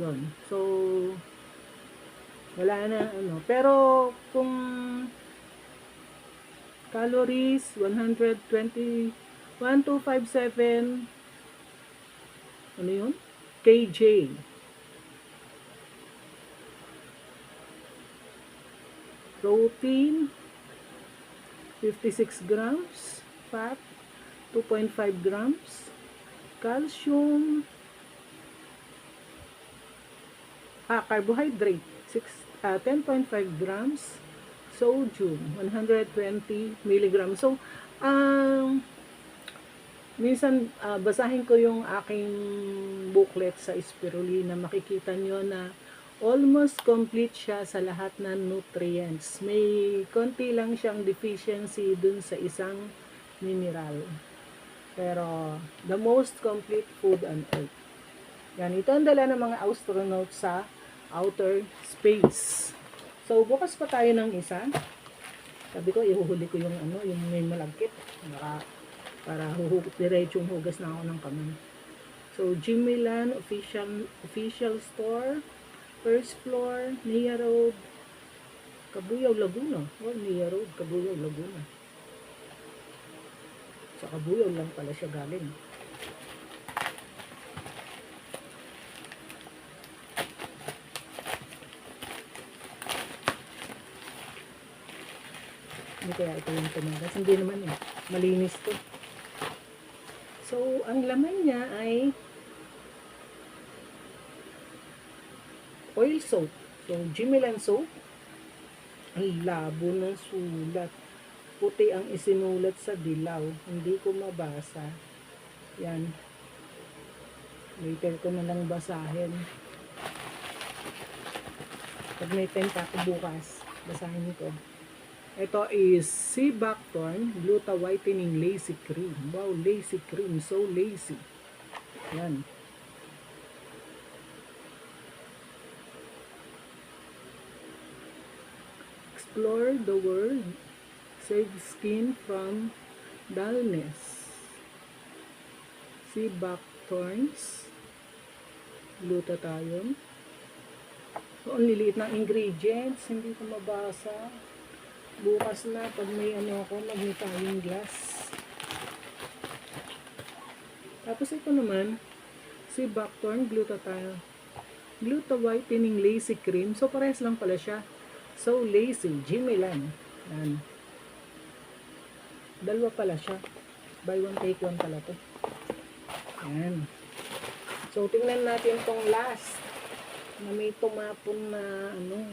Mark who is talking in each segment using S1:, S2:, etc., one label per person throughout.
S1: Yun. So, wala na ano. Pero, kung calories, 120, 1257, ano yun? kj. Protein, 56 grams. Fat, 2.5 grams. Calcium, carbohydrate, 10.5 grams. Sodium, 120 milligrams. So, minsan, basahin ko yung aking booklet sa spirulina. Makikita nyo na almost complete siya sa lahat ng nutrients. May konti lang siyang deficiency dun sa isang mineral. Pero, the most complete food on earth. Yan, ito ang dala ng mga astronaut sa outer space. So, bukas pa tayo ng isa. Sabi ko, ihuhuli ko yung ano, yung may malagkit. Para diretsong hugas na ako ng kamay. So, Jim Milan official store, first floor, Nia Road, Cabuyao, Laguna. Oh, Nia Road, Cabuyao, Laguna. Sa Cabuyao lang pala siya galing. Hindi kaya ito yung tumagas. Hindi naman eh. Malinis to. So, ang laman niya ay oil soap. So, Jimilan soap. Ang labo ng sulat. Puti ang isinulat sa dilaw. Hindi ko mabasa. Yan. Later ko na lang basahin. Pag may time pa ako bukas, basahin ko. Ito is sea buckthorn gluta whitening lazy cream. Wow, lazy cream. So lazy. Yan. Explore the world. Save skin from dullness. Sea buckthorns. Glutathione. So, ang liliit ng ingredients. Hindi ko mabasa. Bukas na, pag may ano ako, magnetayong glass. Tapos ito naman, si buckthorn glutathione. Gluta whitening lazy cream. So, parehas lang pala siya. So, lazy. Jimilan. Yan. Dalawa pala siya. Buy one, take one pala to. Yan. So, tingnan natin tong last na may tumapon na ano,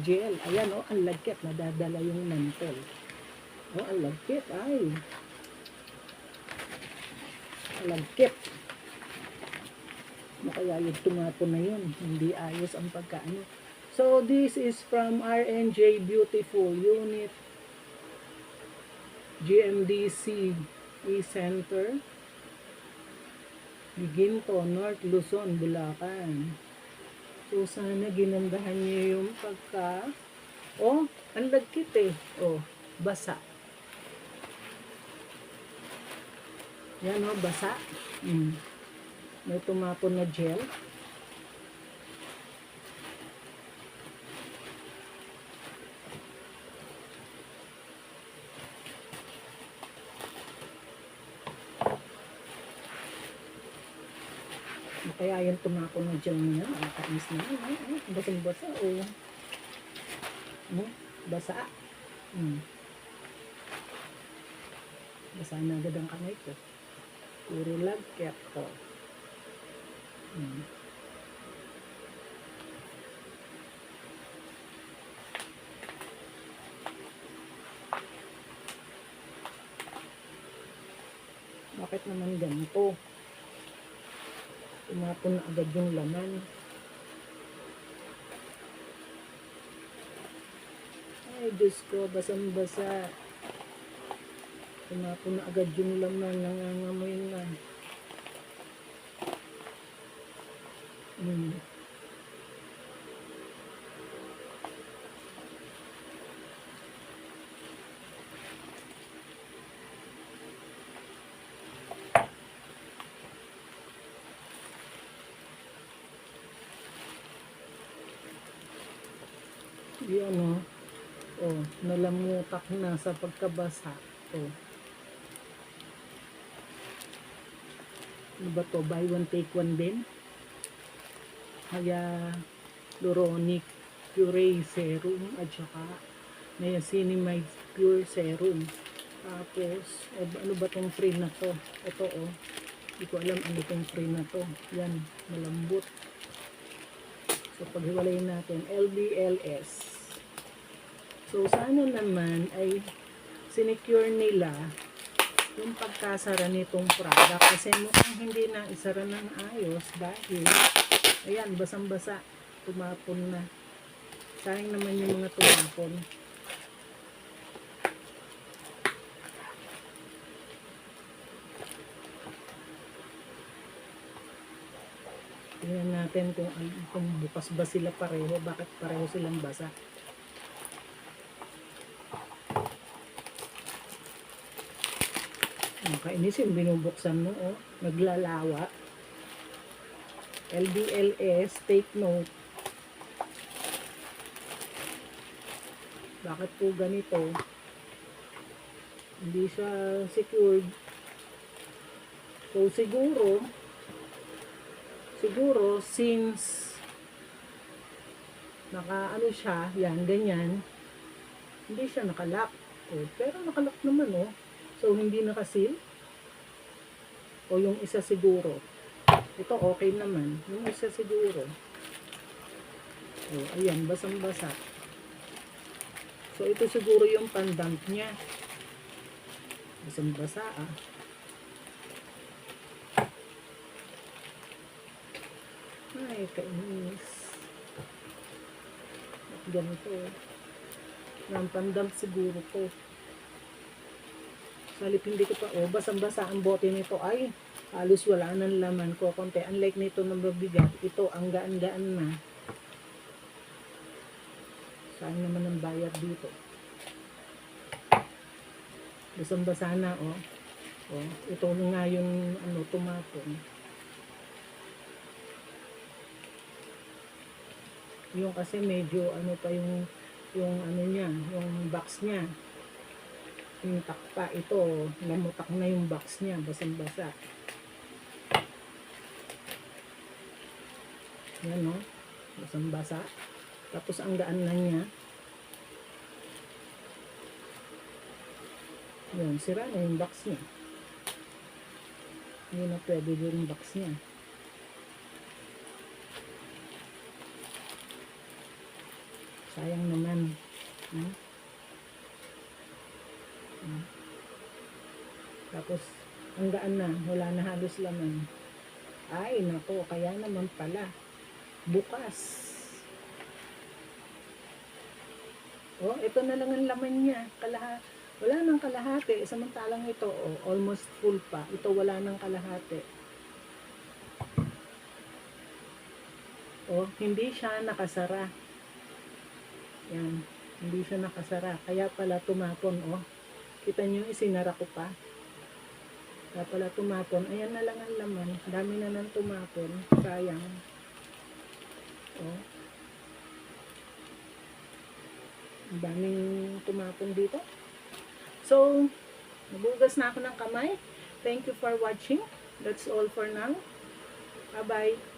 S1: gel. Ayan, oh, ang lagkit. Nadadala yung mantel. Oh, ang lagkit. Ay. Ang lagkit. Kaya yung tumapon na yun. Hindi ayos ang pagkaano. So, this is from RNJ Beautiful Unit GMDC E-Center. Giginto, North Luzon, Bulacan. So, sana ginandahan niyo yung pagka... Oh, ang lagkit eh. Oh, basa. Yan oh, basa. May tumapon na gel. Kaya yung tumapon na gel niya, ang kainis na. Basang-basa oh. Basa. Basa na agad ang kamay ko. Puro lagkit ko. Bakit naman ganito? Tumapon na agad yung laman. Ay, Diyos ko, basang-basa. Tumapon na agad yung laman. Nangangamoy na. Yan o. Oh, nalamutak na sa pagkabasa. Oh. Ano ba to? Buy one take one din. Hyaluronic Pure Serum at saka Niacinamide Pure Serum. Tapos, ano ba tong free na to? Ito oh. Hindi ko alam ano tong free na to. Yan, malambot. So, paghiwalayin natin, LBLS. So, sana naman ay sinecure nila yung pagkasara nitong product. Kasi mukhang hindi na isara ng ayos dahil, ayan, basang-basa. Tumapon na. Sayang naman yung mga tumapon. Tingnan natin kung bukas ba sila pareho. Bakit pareho silang basa? Kainis yung binubuksan mo, oh. Naglalawa. LBLS, take note. Bakit po ganito? Hindi siya secured. So, siguro, since naka-ano siya, yan, ganyan, hindi siya nakalock. Oh, pero nakalock naman, oh. So, hindi nakasil. O yung isa siguro. Ito, okay naman. Yung isa siguro. Oh, ayan, basang-basa. So, ito siguro yung pandamp niya. Basang-basa, ah. Ay, kainis. Ganito. Ang pandamp siguro to. Salip hindi ko pa, oh, basang-basa ang bote nito. Ay, halos wala nang laman ko. Konti. Unlike nito na mabigat, ito ang gaan-gaan na. Saan naman ang bayad dito? Basang-basa na, oh. Oh, ito nga yung ano, tumapon. Yung kasi medyo ano pa yung ano niya, yung box niya. Yung takpa, ito, namutak na yung box niya, basang-basa. Yan, no? Basang-basa. Tapos ang gaan na niya. Yan, sira na yung box niya. Hindi na pwede yung box niya. Sayang naman. Hmm? Hmm. Tapos, ang gaan na. Wala na halos laman. Ay, nako. Kaya naman pala. Bukas. Oh, ito na lang ang laman niya. Wala nang kalahati. Samantalang ito, oh, almost full pa. Ito wala nang kalahati. Oh, hindi siya nakasara. Yan. Hindi siya nakasara. Kaya pala tumapon, oh. Kita nyo, isinara ko pa. Kaya pala tumapon. Ayan na lang ang laman. Dami na nang tumapon. Sayang. Oh. Ang daming tumapon dito. So, nabugas na ako ng kamay. Thank you for watching. That's all for now. Bye-bye.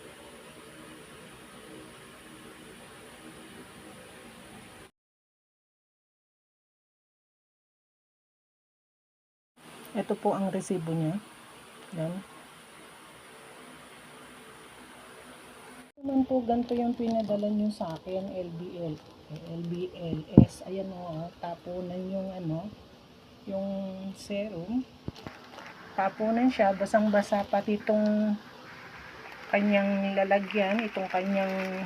S1: Ito po ang resibo niya. Yan. Naman po, ganito yung pinadala nyo sa akin, LBLS. Ayan o, tapunan yung ano, yung serum. Tapunan siya, basang-basa pati itong kanyang lalagyan, itong kanyang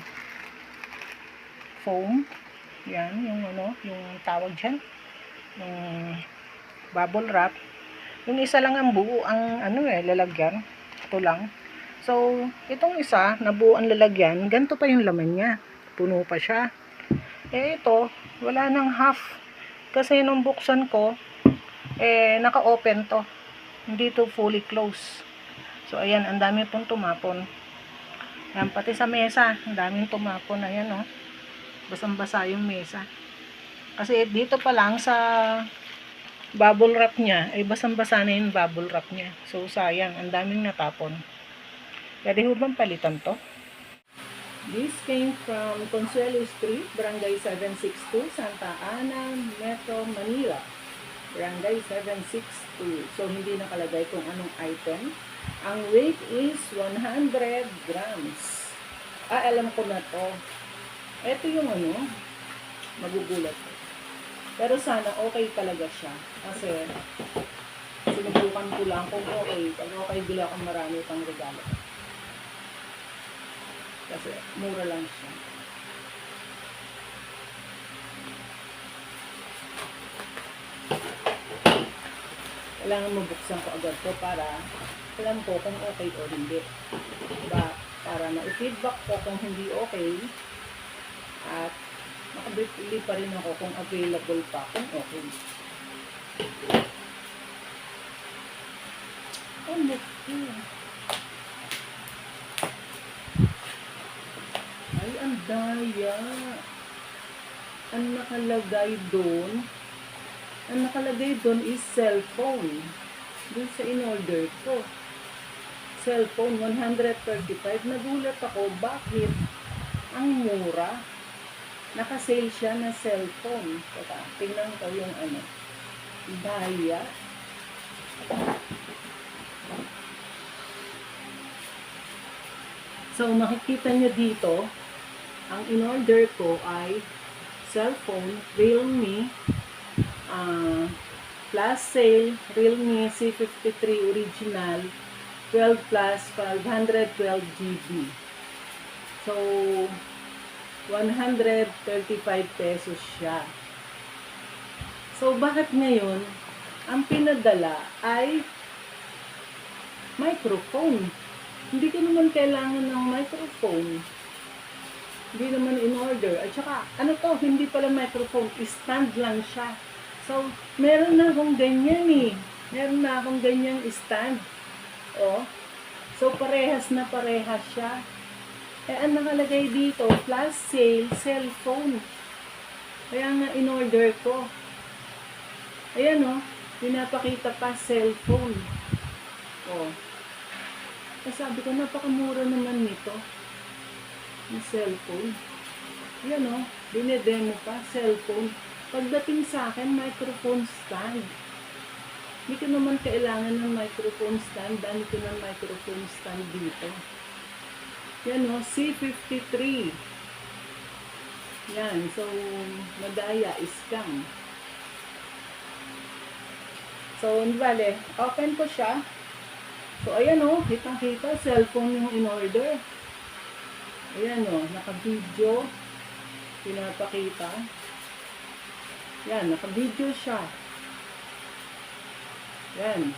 S1: foam. Yan, yung ano, yung tawag dyan, yung bubble wrap. Yung isa lang ang buo ang ano lalagyan. Ito lang. So, itong isa, nabuo ang lalagyan, ganito pa yung laman niya. Puno pa siya. Eh ito, wala nang half. Kasi nung buksan ko, naka-open to. Hindi to fully closed. So, ayan, ang dami pong tumapon. Ayan, pati sa mesa, ang daming tumapon. Ayan, oh. Basang-basa yung mesa. Kasi dito pa lang sa bubble wrap niya, ay basang-basa na yung bubble wrap niya. So, sayang. Ang daming natapon. Pwede ho bang palitan to? This came from Consuelo Street, Barangay 762, Santa Ana, Metro Manila. Barangay 762. So, hindi nakalagay kung anong item. Ang weight is 100 grams. Alam ko na to. Ito yung magugulat ko. Pero sana okay talaga siya. Kasi, sinubukan ko lang kung okay. Pag okay, bila akong marami pang regalo. Kasi, mura lang siya. Kailangan mabuksan ko agad to para alam ko kung okay o hindi. Diba? Para ma-feedback ko kung hindi okay at makabili pa rin ako kung available pa kung okay. Ano ito? Ay, ang daya. Ang nakalagay doon is cellphone. Doon sa in-order ko. Cellphone, 135. Nagulat ako, bakit ang mura? Naka-sale siya na cellphone. Teka, tingnan ko yung daya. So, makikita nyo dito, ang in-order ko ay cellphone, Realme, plus sale, Realme C53 original, 12 plus 512 GB. So, 135 pesos siya. So, bakit ngayon, ang pinadala ay microphone? Hindi ko naman kailangan ng microphone. Hindi naman in-order. At saka, hindi pala microphone, stand lang siya. So, meron na akong ganyan eh. Meron na akong ganyang stand. Oh. So, parehas na parehas siya. Ang nakalagay dito, plus sale, cellphone. Kaya nga in-order ko. Ayan pinapakita pa cellphone. Oh. Sabi ko, napakamura naman nito. Yung cellphone. Ayan dinedemo pa, cellphone. Pagdating sa akin, microphone stand. Hindi ko naman kailangan ng microphone stand. Dami ko ng microphone stand dito. Yan C53. Yan, so, madaya, scam. So, bale, open ko siya. So, ayan kitang-kita, cellphone yung in-order. Ayan naka-video. Pinapakita. Yan, naka-video siya. Yan.